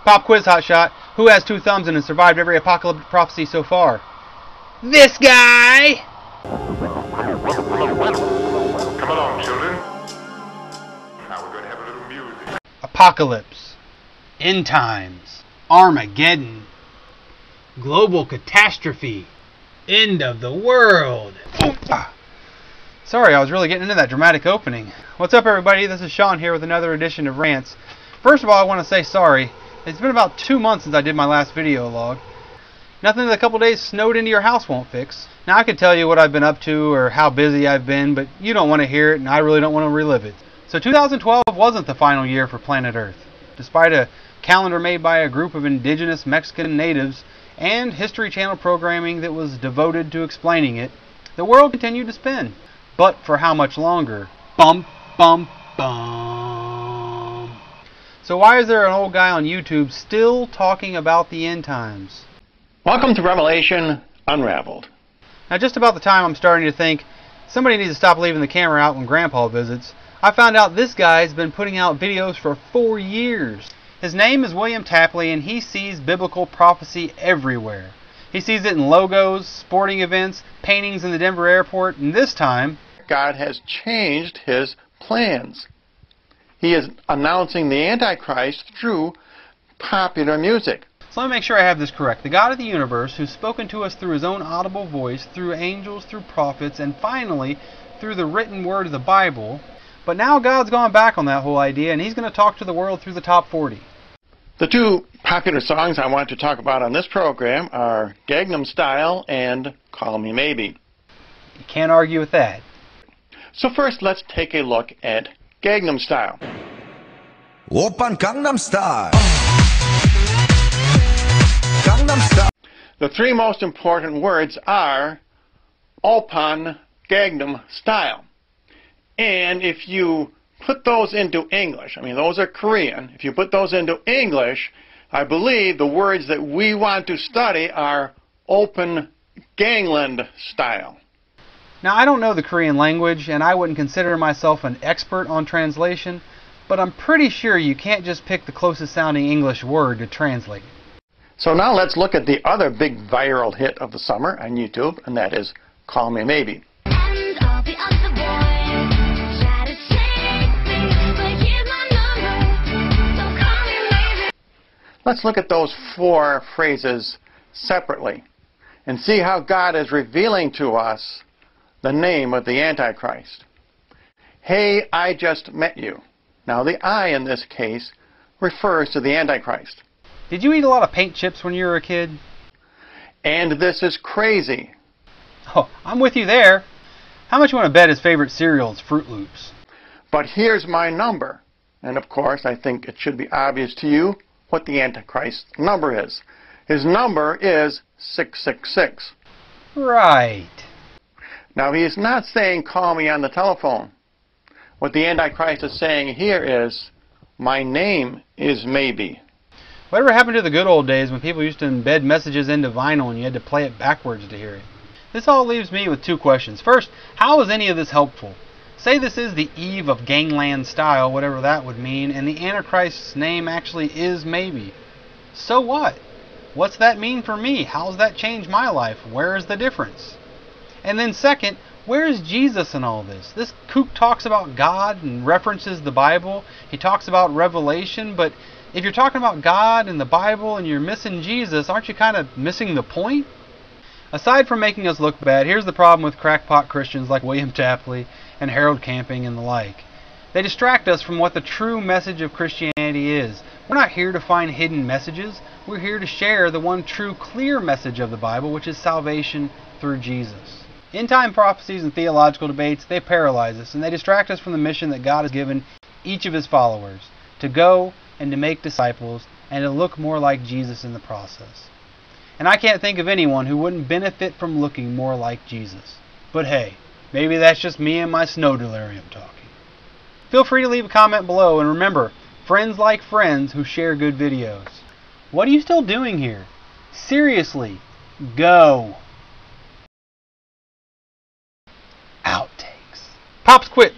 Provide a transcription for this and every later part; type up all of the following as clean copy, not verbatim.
Pop quiz hotshot. Who has 2 thumbs and has survived every apocalyptic prophecy so far? This guy! Come along, children. Now we're going to have a little music. Apocalypse. End times. Armageddon. Global catastrophe. End of the world. Sorry, I was really getting into that dramatic opening. What's up, everybody? This is Sean here with another edition of Rants. First of all, I want to say sorry. It's been about 2 months since I did my last video log. Nothing that a couple days snowed into your house won't fix. Now, I could tell you what I've been up to or how busy I've been, but you don't want to hear it, and I really don't want to relive it. So 2012 wasn't the final year for planet Earth. Despite a calendar made by a group of indigenous Mexican natives and History Channel programming that was devoted to explaining it, the world continued to spin. But for how much longer? Bum, bum, bum. So why is there an old guy on YouTube still talking about the end times? Welcome to Revelation Unraveled. Now, just about the time I'm starting to think somebody needs to stop leaving the camera out when Grandpa visits, I found out this guy's been putting out videos for 4 years. His name is William Tapley, and he sees biblical prophecy everywhere. He sees it in logos, sporting events, paintings in the Denver airport, and this time, God has changed his plans. He is announcing the Antichrist through popular music. So let me make sure I have this correct. The God of the universe, who's spoken to us through his own audible voice, through angels, through prophets, and finally through the written word of the Bible. But now God's gone back on that whole idea, and he's going to talk to the world through the top 40. The 2 popular songs I want to talk about on this program are Gangnam Style and Call Me Maybe. You can't argue with that. So first, let's take a look at Gangnam Style. Oppan Gangnam Style. Gangnam Style. The 3 most important words are Oppan Gangnam Style. And if you put those into English, I mean those are Korean, if you put those into English, I believe the words that we want to study are Open Gangland Style. Now, I don't know the Korean language, and I wouldn't consider myself an expert on translation, but I'm pretty sure you can't just pick the closest sounding English word to translate it. So now let's look at the other big viral hit of the summer on YouTube, and that is Call Me Maybe. Let's look at those 4 phrases separately and see how God is revealing to us the name of the Antichrist. Hey, I just met you. Now the I in this case refers to the Antichrist. Did you eat a lot of paint chips when you were a kid? And this is crazy. Oh, I'm with you there. How much you want to bet his favorite cereal is Fruit Loops? But here's my number. And of course, I think it should be obvious to you what the Antichrist's number is. His number is 666. Right. Now, he is not saying, call me on the telephone. What the Antichrist is saying here is, my name is maybe. Whatever happened to the good old days when people used to embed messages into vinyl and you had to play it backwards to hear it? This all leaves me with 2 questions. First, how is any of this helpful? Say this is the eve of Gangnam Style, whatever that would mean, and the Antichrist's name actually is maybe. So what? What's that mean for me? How's that change my life? Where is the difference? And then second, where is Jesus in all this? This kook talks about God and references the Bible. He talks about Revelation, but if you're talking about God and the Bible and you're missing Jesus, aren't you kind of missing the point? Aside from making us look bad, here's the problem with crackpot Christians like William Tapley and Harold Camping and the like. They distract us from what the true message of Christianity is. We're not here to find hidden messages. We're here to share the one true clear message of the Bible, which is salvation through Jesus. End-time prophecies and theological debates, they paralyze us, and they distract us from the mission that God has given each of his followers, to go and to make disciples, and to look more like Jesus in the process. And I can't think of anyone who wouldn't benefit from looking more like Jesus. But hey, maybe that's just me and my snow delirium talking. Feel free to leave a comment below, and remember, friends like friends who share good videos. What are you still doing here? Seriously, go. Outtakes. Pop's quit.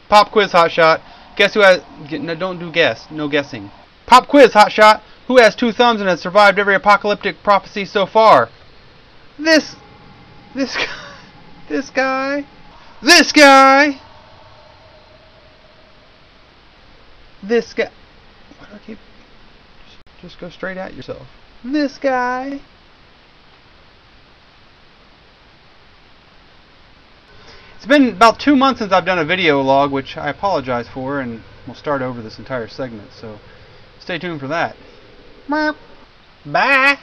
Pop quiz hotshot. Guess who has... No, don't do guess. No guessing. Pop quiz, hotshot. Who has 2 thumbs and has survived every apocalyptic prophecy so far? This guy. This guy. This guy. This guy. Why do I keep... Just go straight at yourself. This guy. It's been about 2 months since I've done a video log, which I apologize for, and we'll start over this entire segment, so stay tuned for that. Bye.